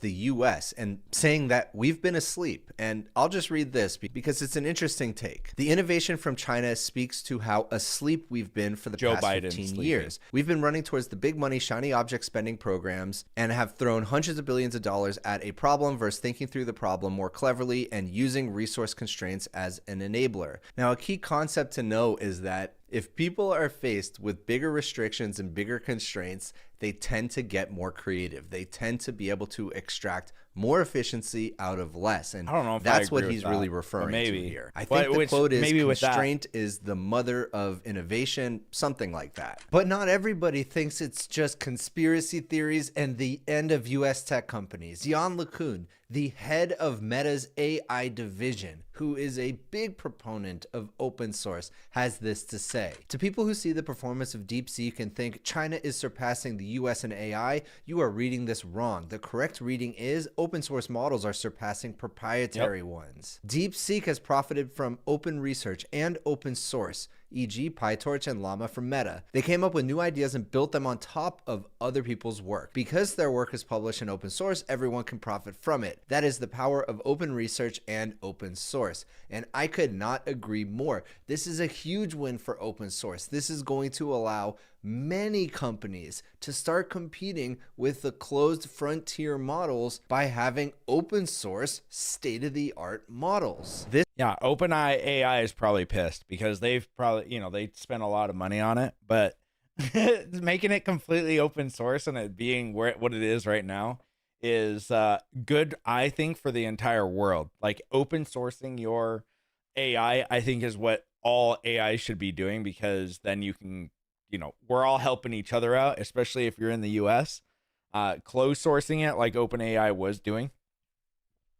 the US and saying that we've been asleep. And I'll just read this because it's an interesting take. The innovation from China speaks to how asleep we've been for the past 15 years. We've been running towards the big money, shiny object spending programs and have thrown hundreds of billions of dollars at a problem versus thinking through the problem more cleverly and using resource constraints as an enabler. Now, a key concept to know is that if people are faced with bigger restrictions and bigger constraints, they tend to get more creative. They tend to be able to extract more efficiency out of less. And I don't know if that's I what agree he's with really that, referring maybe. to here. I think the quote is maybe with that. constraint is the mother of innovation, something like that. But not everybody thinks it's just conspiracy theories and the end of US tech companies. Jan LeCun, the head of Meta's AI division, who is a big proponent of open source, has this to say. To people who see the performance of DeepSeek and think China is surpassing the US in AI, you are reading this wrong. The correct reading is open source models are surpassing proprietary ones. DeepSeek has profited from open research and open source, e.g. PyTorch and Llama from Meta. They came up with new ideas and built them on top of other people's work. Because their work is published in open source, everyone can profit from it. That is the power of open research and open source. And I could not agree more. This is a huge win for open source. This is going to allow many companies to start competing with the closed frontier models by having open source state-of-the-art models. Yeah, OpenAI AI is probably pissed because they've probably, they spent a lot of money on it, but making it completely open source and it being what it is right now is good, I think, for the entire world. Like open sourcing your AI, I think, is what all AI should be doing, because then you can, we're all helping each other out, especially if you're in the US. Closed sourcing it like OpenAI was doing.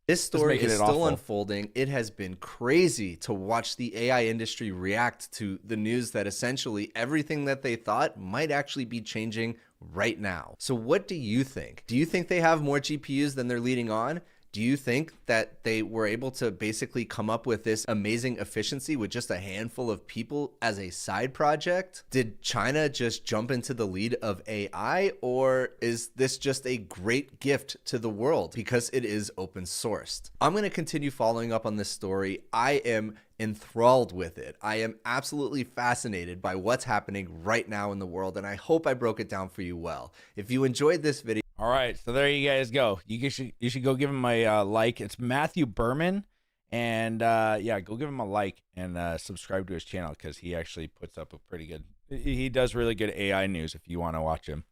This story is still unfolding. It has been crazy to watch the AI industry react to the news that essentially everything that they thought might actually be changing right now. So what do you think? Do you think they have more GPUs than they're leading on? Do you think that they were able to basically come up with this amazing efficiency with just a handful of people as a side project? Did China just jump into the lead of AI, or is this just a great gift to the world because it is open sourced? I'm going to continue following up on this story. I am enthralled with it. I am absolutely fascinated by what's happening right now in the world, and I hope I broke it down for you well. If you enjoyed this video, all right, so there you guys go. You should go give him a like. It's Matthew Berman, and yeah, go give him a like and subscribe to his channel, because he actually puts up a pretty good. He does really good AI news. If you want to watch him,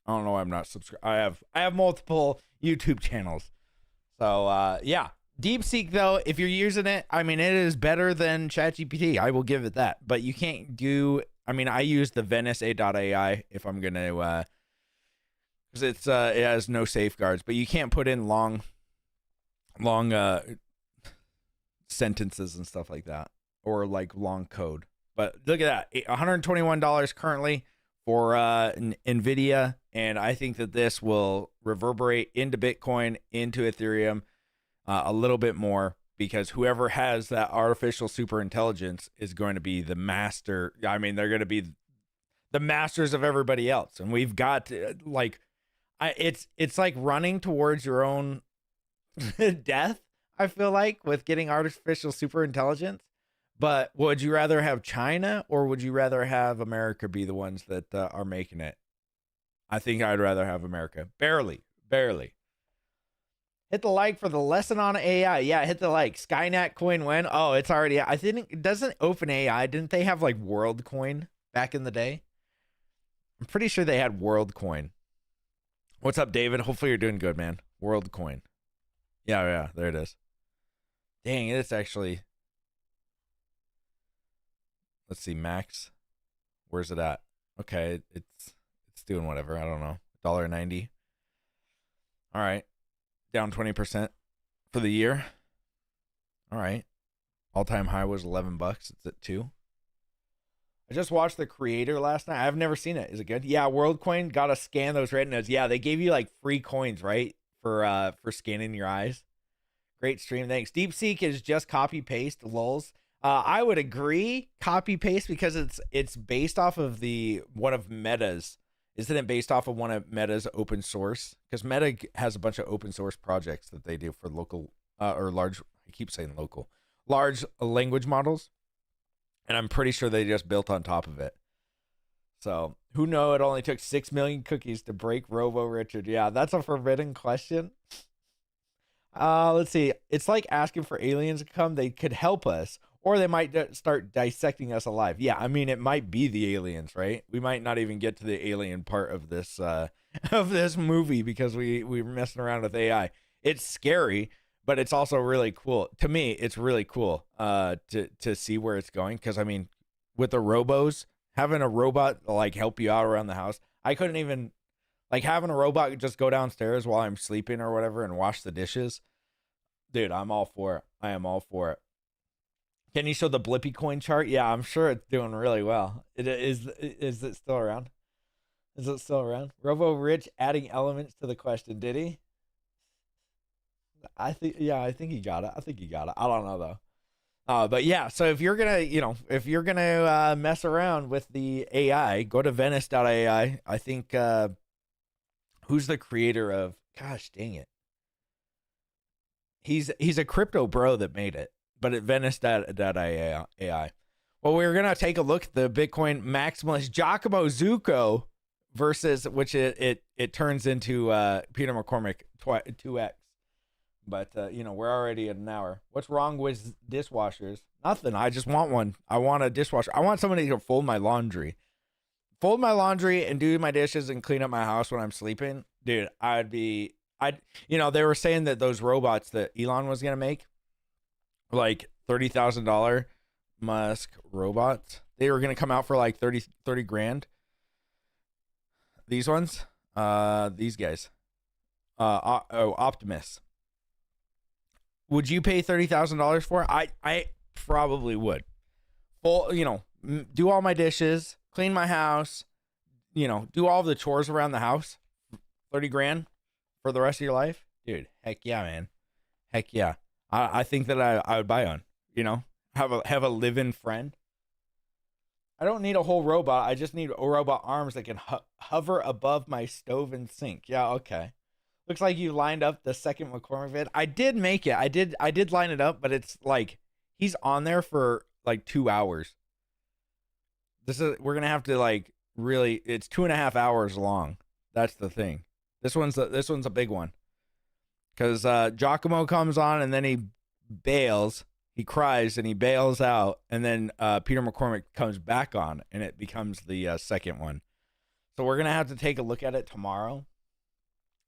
I don't know why I'm not subscribed. I have multiple YouTube channels, so yeah. DeepSeek, though, if you're using it, I mean, it is better than Chat GPT. I will give it that, but you can't do. I mean, I use the Venice AI if I'm gonna. Because it has no safeguards, but you can't put in long sentences and stuff like that, or like long code. But look at that, $121 currently for Nvidia, and I think that this will reverberate into Bitcoin, into Ethereum a little bit more, because whoever has that artificial super intelligence is going to be the master. I mean, they're going to be the masters of everybody else, and we've got like. It's like running towards your own death, I feel like, with getting artificial super intelligence. But would you rather have China, or would you rather have America be the ones that are making it? I think I'd rather have America. Barely. Hit the like for the lesson on AI. Yeah, hit the like. Skynet coin when? Oh, it's already. I think, doesn't OpenAI, didn't they have like WorldCoin back in the day? I'm pretty sure they had WorldCoin. What's up, David? Hopefully you're doing good, man. WorldCoin. Yeah, there it is. Dang, it's actually. Let's see, max. Where's it at? Okay, it's doing whatever. I don't know. $1.90. All right, down 20% for the year. All right, all-time high was $11. It's at 2. I just watched The Creator last night. I've never seen it. Is it good? Yeah, WorldCoin, gotta scan those retinas. Yeah, they gave you like free coins, right? For scanning your eyes. Great stream, thanks. DeepSeek is just copy paste, lulz. I would agree, copy paste, because it's based off of one of Meta's. Isn't it based off of one of Meta's open source? Because Meta has a bunch of open source projects that they do for local or large. I keep saying local, large language models. And I'm pretty sure they just built on top of it. So, who knows? It only took 6 million cookies to break Robo Richard. Yeah, that's a forbidden question. Let's see. It's like asking for aliens to come. They could help us, or they might start dissecting us alive. Yeah, I mean, it might be the aliens, right? We might not even get to the alien part of this of this movie because we're messing around with AI. It's scary, but it's also really cool. To me, it's really cool to see where it's going, because I mean, with the robos, having a robot like help you out around the house, I couldn't even, like, having a robot just go downstairs while I'm sleeping or whatever and wash the dishes. Dude, I'm all for it. I am all for it. Can you show the Blippy coin chart? Yeah, I'm sure it's doing really well. Is it still around? Is it still around? Robo Rich adding elements to the question. Did he? I think he got it. I don't know though. But yeah, so if you're gonna mess around with the AI, go to Venice.ai. I think who's the creator of, gosh dang it. He's a crypto bro that made it, but at Venice.ai. Well, we're gonna take a look at the Bitcoin maximalist Giacomo Zucco versus, which it turns into Peter McCormick 2x. But we're already at an hour. What's wrong with dishwashers? Nothing. I just want one. I want a dishwasher. I want somebody to fold my laundry and do my dishes and clean up my house when I'm sleeping. Dude, they were saying that those robots that Elon was going to make, like $30,000 Musk robots, they were going to come out for like 30 grand. These ones, these guys, Optimus. Would you pay $30,000 for it? I probably would. Do all my dishes, clean my house, do all the chores around the house. 30 grand for the rest of your life? Dude, heck yeah, man. Heck yeah. I think that I would buy one, have a live-in friend. I don't need a whole robot. I just need robot arms that can hover above my stove and sink. Yeah, okay. Looks like you lined up the second McCormick vid. I did make it. I did line it up, but it's like he's on there for like 2 hours. We're gonna have to like really. It's 2.5 hours long. That's the thing. This one's a big one, because Giacomo comes on and then he bails. He cries and he bails out, and then Peter McCormick comes back on, and it becomes the second one. So we're gonna have to take a look at it tomorrow.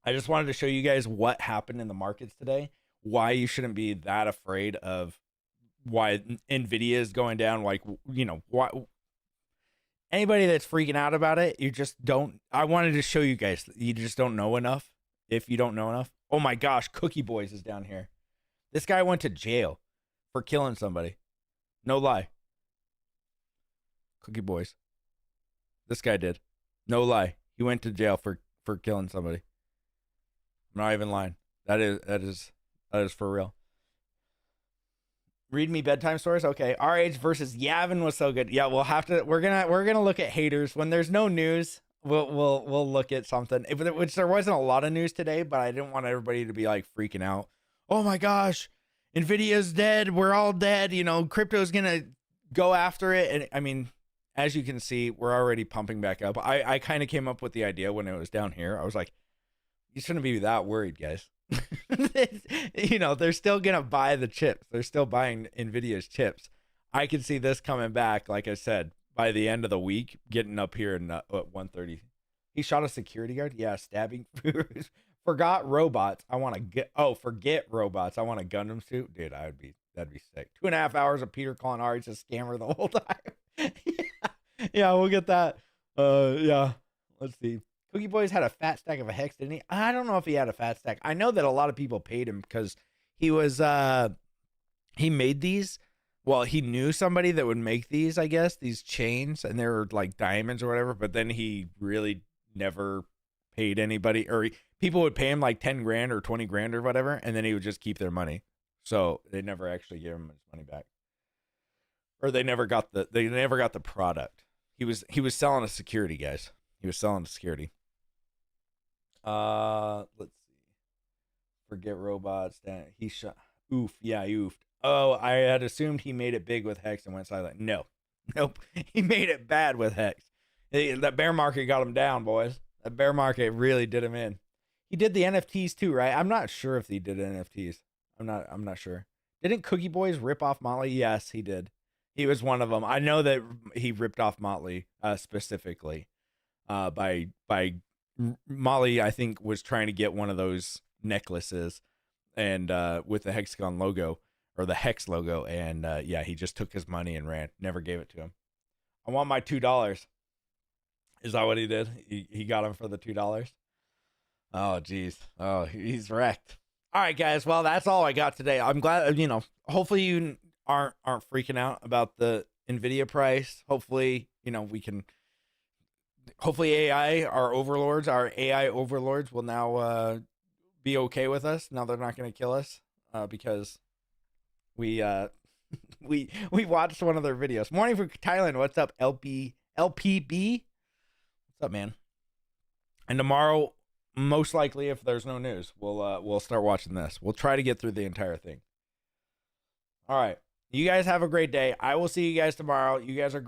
I just wanted to show you guys what happened in the markets today, why you shouldn't be that afraid of why Nvidia is going down. Like, why anybody that's freaking out about it, you just don't. I wanted to show you guys, you just don't know enough. If you don't know enough. Oh my gosh, Cookie Boys is down here. This guy went to jail for killing somebody. No lie. Cookie Boys. This guy did. No lie. He went to jail for killing somebody. I'm not even lying. That is for real. Read me bedtime stories. Okay. RH versus Yavin was so good. Yeah, we're gonna look at haters when there's no news. We'll look at something. Which there wasn't a lot of news today, but I didn't want everybody to be like freaking out. Oh my gosh, Nvidia's dead. We're all dead. Crypto's gonna go after it. And I mean, as you can see, we're already pumping back up. I kind of came up with the idea when it was down here. I was like, you shouldn't be that worried, guys. They're still going to buy the chips. They're still buying Nvidia's chips. I can see this coming back, like I said, by the end of the week, getting up here in 130. He shot a security guard? Yeah, stabbing. Forgot robots. Forget robots. I want a Gundam suit. Dude, that'd be sick. 2.5 hours of Peter calling RH a scammer the whole time. Yeah, we'll get that. Yeah, let's see. Cookie Boys had a fat stack of a hex, didn't he? I don't know if he had a fat stack. I know that a lot of people paid him because he made these. Well, he knew somebody that would make these, I guess, these chains, and they were like diamonds or whatever, but then he really never paid anybody, or people would pay him like 10 grand or 20 grand or whatever, and then he would just keep their money. So they never actually gave him his money back. Or they never got the product. He was selling a security, guys. He was selling a security. Let's see. Forget robots. He shot. Oof. Yeah, he oofed. Oh, I had assumed he made it big with Hex and went silent. No. Nope. He made it bad with Hex. That bear market got him down, boys. That bear market really did him in. He did the NFTs too, right? I'm not sure if he did NFTs. I'm not sure. Didn't Cookie Boys rip off Motley? Yes, he did. He was one of them. I know that he ripped off Motley specifically by Motley, I think, was trying to get one of those necklaces and with the hexagon logo or the hex logo. And yeah, he just took his money and ran. Never gave it to him. I want my $2. Is that what he did? He got him for the $2. Oh, geez. Oh, he's wrecked. All right, guys. Well, that's all I got today. I'm glad, hopefully you aren't freaking out about the Nvidia price. Hopefully, hopefully AI overlords will now be okay with us. Now they're not going to kill us because we we watched one of their videos. Morning from Thailand. What's up, LPB? What's up, man? And tomorrow, most likely, if there's no news, we'll start watching this. We'll try to get through the entire thing. All right. You guys have a great day. I will see you guys tomorrow. You guys are great.